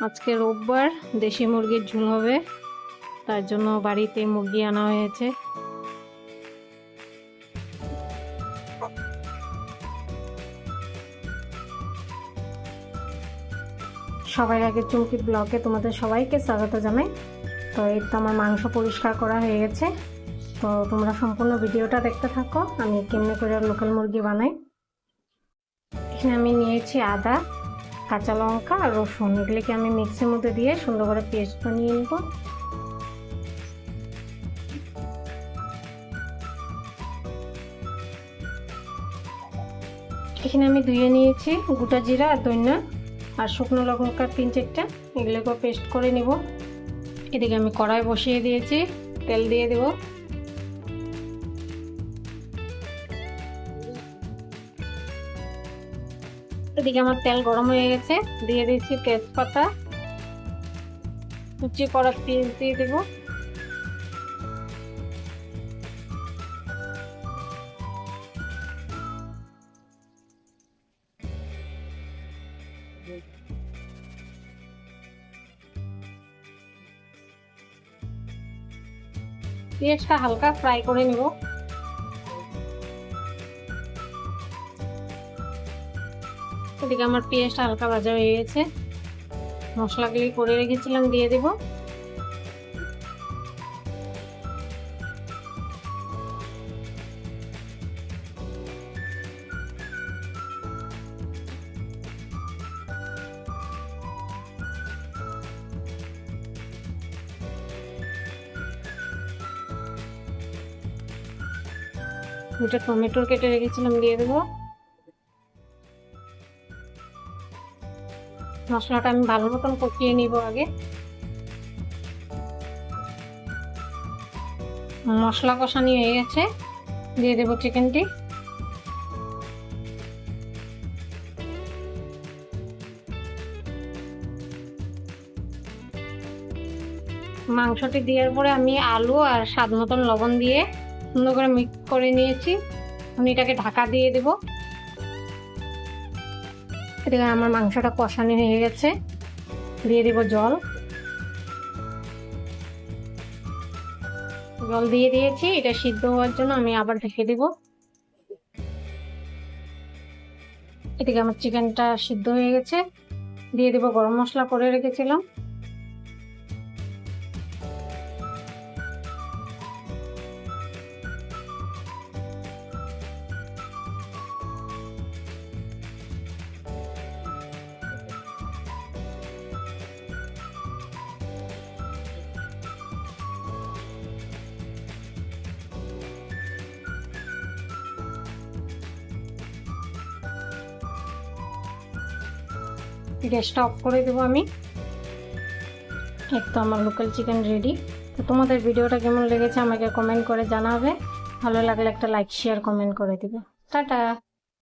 আজকে রোববার, দেশি মুরগির ঝোল হবে, তার জন্য বাড়িতে মুরগি আনা হয়েছে। সবার আগে চুমকি ব্লগে তোমাদের সবাইকে স্বাগত জানাই। তো এই তো আমার মাংস পরিষ্কার করা হয়ে গেছে। তো তোমরা সম্পূর্ণ ভিডিওটা দেখতে থাকো, আমি কেমনে করে লোকাল মুরগি বানাই। এখানে আমি নিয়েছি আদা, কাঁচা লঙ্কা আর রসুন, এগুলিকে আমি মিক্সির মধ্যে দিয়ে সুন্দর করে পেস্ট বানিয়ে নিব। এখানে আমি ধুয়ে নিয়েছি গোটা জিরা আর ধনিয়া আর শুকনো লঙ্কা 3-4টা, এগুলোকে পেস্ট করে নিব। এদিকে আমি কড়াই বসিয়ে দিয়েছি, তেল দিয়ে দেব। এদিকে আমার তেল গরম হয়ে গেছে, দিয়ে দিয়েছি তেজপাতা, কুচি করা পেঁয়াজ দিয়ে দেব। পেঁয়াজটা হালকা ফ্রাই করে নিব। এদিকে আমার পেঁয়াজটা হালকা ভাজা হয়ে গেছে, মশলাগুলি করে রেখেছিলাম দিয়ে দেব। দুটো টমেটো কেটে রেখেছিলাম দিয়ে দেবো। মশলাটা আমি ভালো মতন কষিয়ে নিব আগে। মশলা কষানি হয়ে গেছে, দিয়ে দেবো চিকেনটি। মাংসটি দেওয়ার পরে আমি আলু আর স্বাদ মতন লবণ দিয়ে সুন্দর করে মিক্স করে নিয়েছি। আমি এটাকে ঢাকা দিয়ে দেব। এদিকে আমার মাংসটা কষানো হয়ে গেছে, দিয়ে দেব জল। জল দিয়ে দিয়েছি, এটা সিদ্ধ হওয়ার জন্য আমি আবার ঢেকে দেব। এদিকে আমার চিকেনটা সিদ্ধ হয়ে গেছে, দিয়ে দেব গরম মশলা করে রেখেছিলাম। গ্যাসটা অফ করে দেবো আমি। একদম আমার লোকাল চিকেন রেডি। তো তোমাদের ভিডিওটা কেমন লেগেছে আমাকে কমেন্ট করে জানাবে। ভালো লাগলে একটা লাইক শেয়ার কমেন্ট করে দিবে। টাটা।